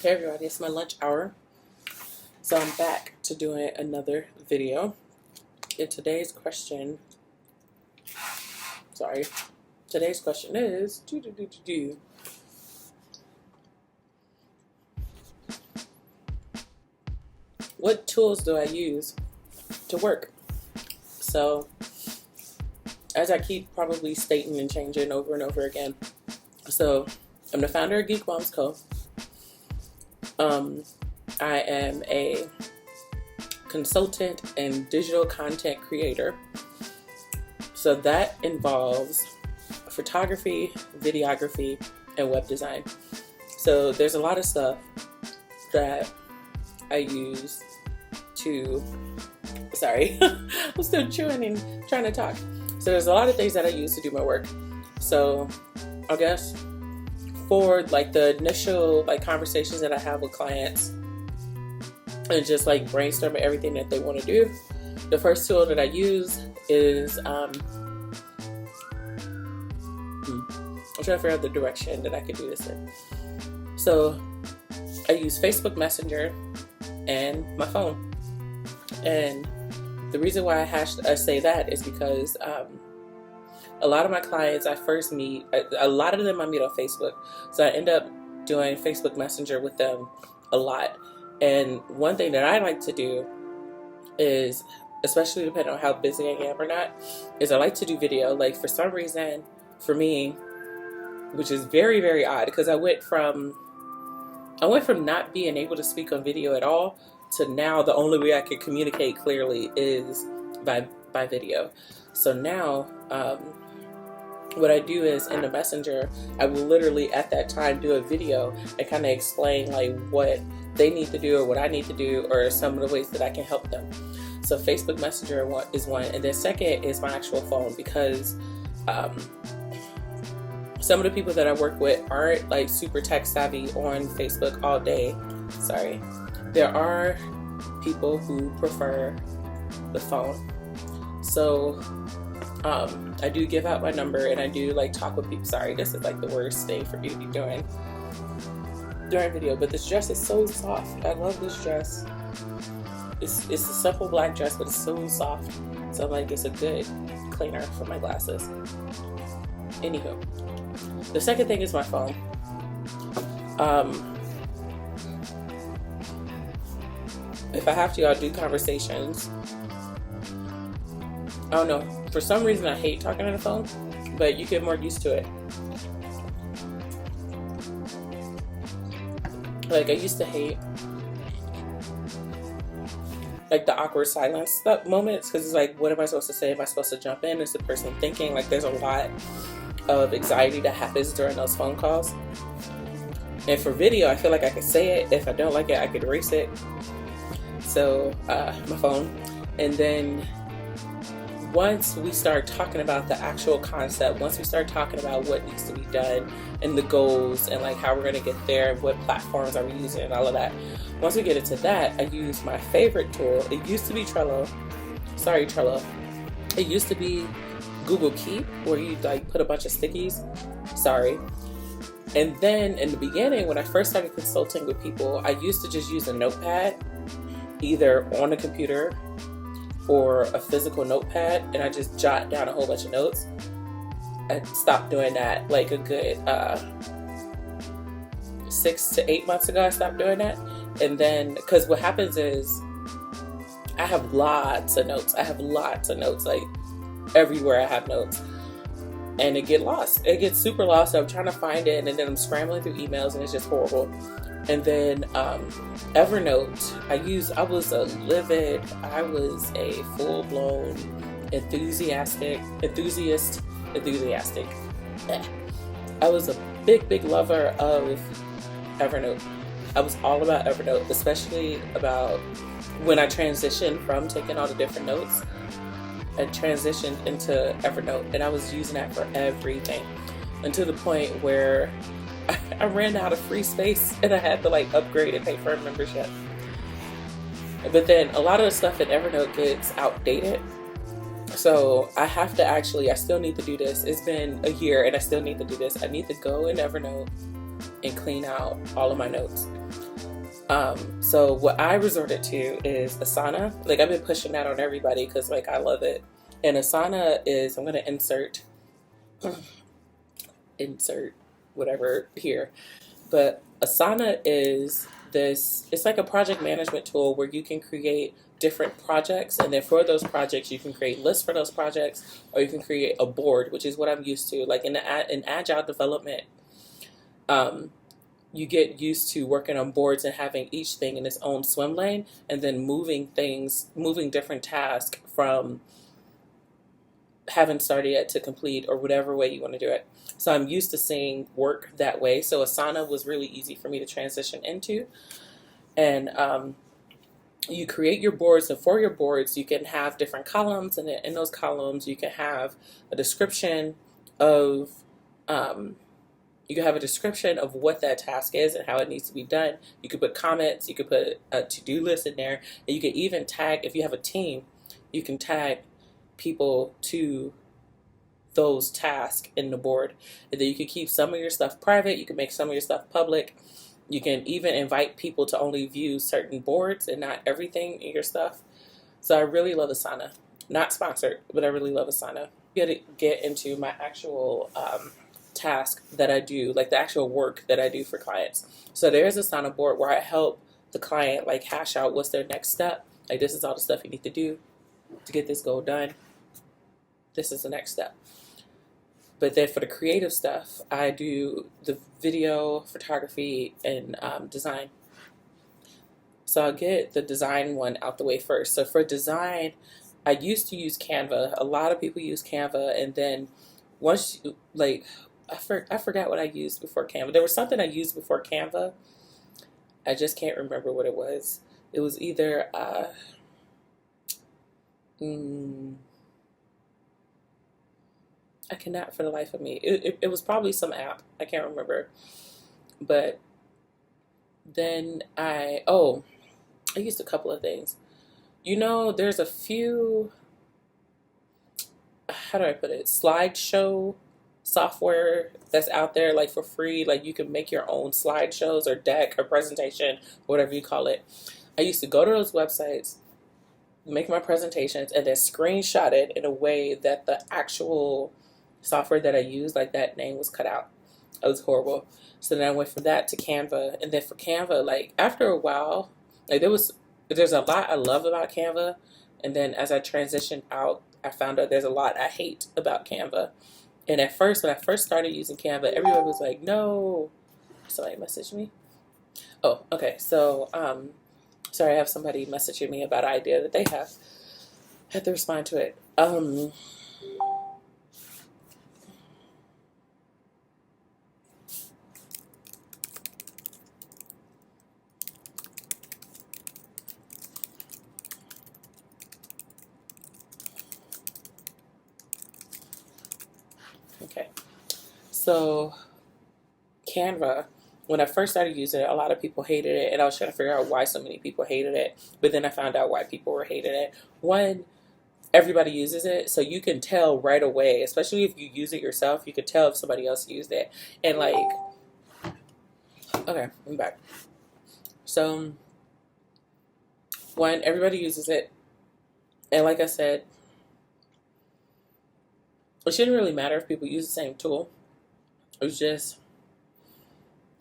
Hey everybody, it's my lunch hour. So I'm back to doing another video. And today's question is what tools do I use to work? So as I keep probably stating and changing over and over again, so I'm the founder of GeekMomsCo. I am a consultant and digital content creator. So that involves photography, videography, and web design. So there's a lot of stuff that I use to, I'm still chewing and trying to talk. So there's a lot of things that I use to do my work. So I guess for like the initial like conversations that I have with clients and just like brainstorming everything that they want to do, the first tool that I use is I'm trying to figure out the direction that I could do this in. So I use Facebook Messenger and my phone. And the reason why I say that is because a lot of my clients I first meet, a lot of them I meet on Facebook. So I end up doing Facebook Messenger with them a lot. And one thing that I like to do is, especially depending on how busy I am or not, is I like to do video. Like for some reason, for me, which is very, very odd, because I went from not being able to speak on video at all to now the only way I can communicate clearly is by video. So now what I do is in the messenger, I will literally at that time do a video and kind of explain like what they need to do or what I need to do or some of the ways that I can help them. So Facebook Messenger is one, and then second is my actual phone, because some of the people that I work with aren't like super tech savvy on Facebook all day. Sorry. There are people who prefer the phone. So I do give out my number and I do like talk with people. Sorry, this is like the worst thing for me to be doing during video, but this dress is so soft. I love this dress. It's a simple black dress, but it's so soft. So like it's a good cleaner for my glasses. Anywho, the second thing is my phone. If I have to, I'll do conversations. I don't know. For some reason, I hate talking on the phone, but you get more used to it. Like I used to hate like the awkward silence moments, because it's like, what am I supposed to say? Am I supposed to jump in? Is the person thinking? Like there's a lot of anxiety that happens during those phone calls. And for video, I feel like I could say it. If I don't like it, I could erase it. So my phone. And then once we start talking about the actual concept, once we start talking about what needs to be done and the goals and like how we're going to get there, what platforms are we using and all of that, once we get into that, I use my favorite tool. It used to be Trello. Sorry, Trello. It used to be Google Keep, where you like put a bunch of stickies. Sorry. And then in the beginning, when I first started consulting with people, I used to just use a notepad, either on a computer or a physical notepad, and I just jot down a whole bunch of notes. I stopped doing that like a good 6 to 8 months ago. I stopped doing that. And then, because what happens is I have lots of notes. Like everywhere I have notes. And it get lost. It gets super lost. So I'm trying to find it, and then I'm scrambling through emails, and it's just horrible. And then Evernote, I was a full-blown enthusiast. I was a big lover of Evernote. I was all about Evernote, especially about when I transitioned from taking all the different notes. I transitioned into Evernote, and I was using that for everything, until the point where I ran out of free space and I had to like upgrade and pay for a membership. But then a lot of the stuff in Evernote gets outdated. So I still need to do this. It's been a year and I still need to do this. I need to go in Evernote and clean out all of my notes. So what I resorted to is Asana. Like I've been pushing that on everybody because like I love it. And Asana is, I'm gonna insert whatever here. But Asana is this, it's like a project management tool where you can create different projects, and then for those projects you can create lists for those projects, or you can create a board, which is what I'm used to. Like in agile development, you get used to working on boards and having each thing in its own swim lane, and then moving different tasks from haven't started yet to complete, or whatever way you want to do it. So I'm used to seeing work that way. So Asana was really easy for me to transition into. And you create your boards, and for your boards, you can have different columns, and in those columns, you can have a description of what that task is and how it needs to be done. You could put comments, you could put a to-do list in there, and you could even tag, if you have a team, you can tag people to those tasks in the board. And then you can keep some of your stuff private, you can make some of your stuff public. You can even invite people to only view certain boards and not everything in your stuff. So I really love Asana. Not sponsored, but I really love Asana. I'm going to get into my actual task that I do, like the actual work that I do for clients. So there's a Asana board where I help the client like hash out what's their next step. Like this is all the stuff you need to do to get this goal done. This is the next step. But then for the creative stuff, I do the video, photography, and design. So I'll get the design one out the way first. So for design, I used to use Canva. A lot of people use Canva, and then once you, like, I forgot what I used before Canva. There was something I used before Canva. I just can't remember what it was. It was either I cannot for the life of me. It was probably some app. I can't remember. But then I used a couple of things. You know, there's a few, how do I put it, slideshow software that's out there like for free. Like you can make your own slideshows or deck or presentation, whatever you call it. I used to go to those websites, make my presentations, and then screenshot it in a way that the actual software that I used, like that name was cut out. It was horrible. So then I went from that to Canva, and then for Canva, like after a while, like there's a lot I love about Canva, and then as I transitioned out, I found out there's a lot I hate about Canva. And at first, when I first started using Canva, everyone was like, "No." Somebody messaged me. Oh, okay. So, sorry, I have somebody messaging me about an idea that they have. I had to respond to it. Okay. So, Canva, when I first started using it, a lot of people hated it, and I was trying to figure out why so many people hated it. But then I found out why people were hating it. One, everybody uses it, so you can tell right away, especially if you use it yourself, you can tell if somebody else used it. And like, okay, I'm back. So, one, everybody uses it. And like I said, it shouldn't really matter if people use the same tool. It's just,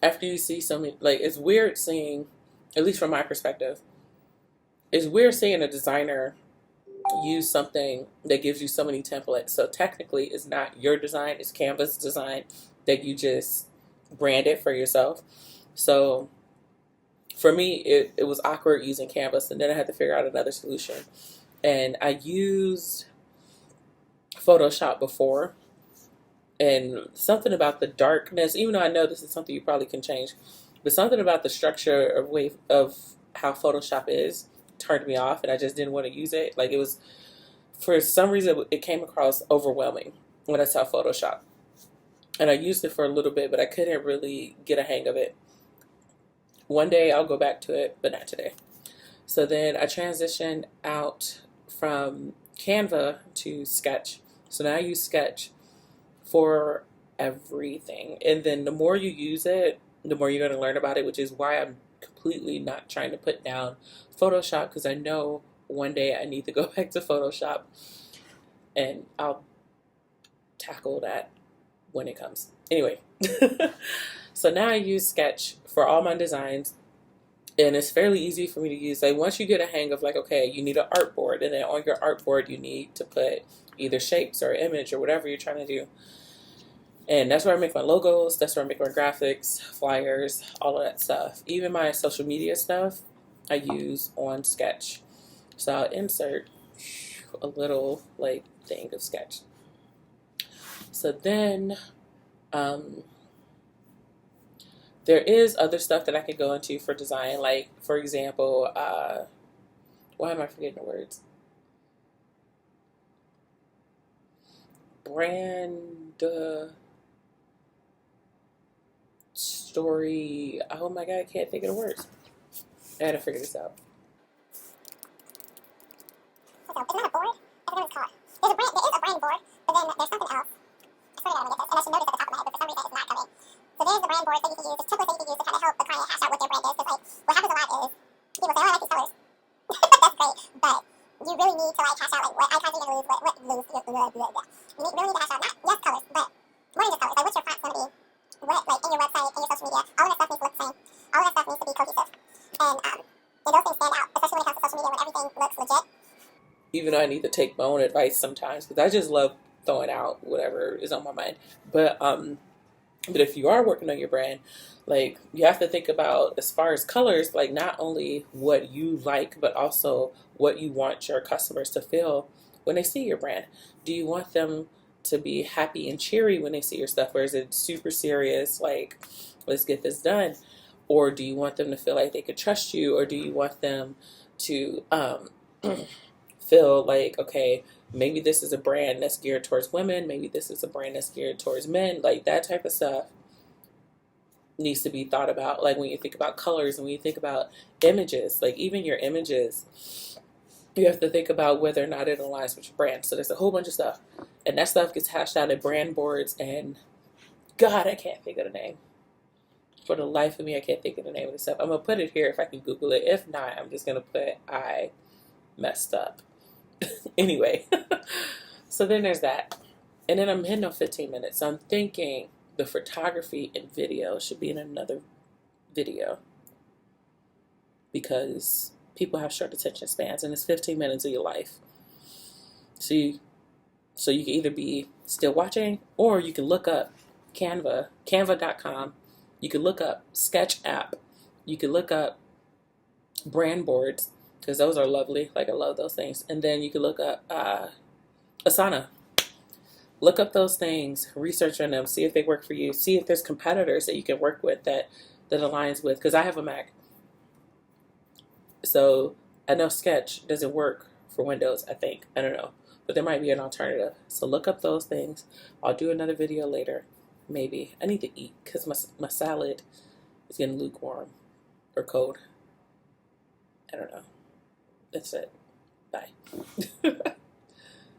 after you see so many, like, it's weird seeing, at least from my perspective, it's weird seeing a designer use something that gives you so many templates. So technically, it's not your design, it's Canva's design that you just branded for yourself. So for me, it was awkward using Canvas, and then I had to figure out another solution. And I used Photoshop before, and something about the darkness, even though I know this is something you probably can change, but something about the structure of how Photoshop is turned me off, and I just didn't want to use it. Like, it was, for some reason, it came across overwhelming when I saw Photoshop. And I used it for a little bit, but I couldn't really get a hang of it. One day I'll go back to it, but not today. So then I transitioned out from Canva to Sketch. So now I use Sketch for everything. And then the more you use it, the more you're going to learn about it, which is why I'm completely not trying to put down Photoshop, because I know one day I need to go back to Photoshop, and I'll tackle that when it comes. Anyway, so now I use Sketch for all my designs, and it's fairly easy for me to use. Like once you get a hang of like, okay, you need an artboard, and then on your artboard you need to put either shapes or image or whatever you're trying to do. And that's where I make my logos, that's where I make my graphics, flyers, all of that stuff. Even my social media stuff I use on Sketch. So I'll insert a little like thing of Sketch. So then there is other stuff that I could go into for design. Like for example, why am I forgetting the words? Brand story. Oh my god, I can't think of the words. I gotta figure this out. So it's not a board. I forget what it's called. There is a brand board, but then there's something else. I swear to God, I'm gonna get this, and I should know this at the top of my head, but for some reason it's not coming. So there's the brand board that you can use, there's templates that you can use to kind of help the client hash out what their brand is. Because like what happens a lot is people say, oh, I like these colors. That's great, but you really need to like hash out like what icons you're gonna use, what lose. You really need to hash out not just colors, but more than just colors. Like what's your font gonna be? What like in your website, in your social media, all of that stuff needs to look the same. All of that stuff needs to be cohesive, and those things stand out, especially when it comes to social media when everything looks legit. Even though I need to take my own advice sometimes, because I just love throwing out whatever is on my mind. But if you are working on your brand, like you have to think about as far as colors, like not only what you like, but also what you want your customers to feel when they see your brand. Do you want them to be happy and cheery when they see your stuff, or is it super serious, like let's get this done? Or do you want them to feel like they could trust you, or do you want them to feel like, okay, maybe this is a brand that's geared towards women, maybe this is a brand that's geared towards men? Like that type of stuff needs to be thought about. Like when you think about colors and when you think about images, like even your images, you have to think about whether or not it aligns with your brand. So there's a whole bunch of stuff, and that stuff gets hashed out at brand boards, and God, I can't think of the name. For the life of me, I can't think of the name of the stuff. I'm going to put it here if I can Google it. If not, I'm just going to put I messed up. Anyway, so then there's that. And then I'm hitting on 15 minutes. So I'm thinking the photography and video should be in another video, because people have short attention spans, and it's 15 minutes of your life. So you can either be still watching, or you can look up Canva, canva.com. You can look up Sketch app. You can look up brand boards, because those are lovely. Like I love those things. And then you can look up Asana. Look up those things, research on them, see if they work for you, see if there's competitors that you can work with that aligns with, because I have a Mac. So I know Sketch doesn't work for Windows, I think. I don't know. But there might be an alternative. So look up those things. I'll do another video later. Maybe. I need to eat because my salad is getting lukewarm or cold. I don't know. That's it. Bye.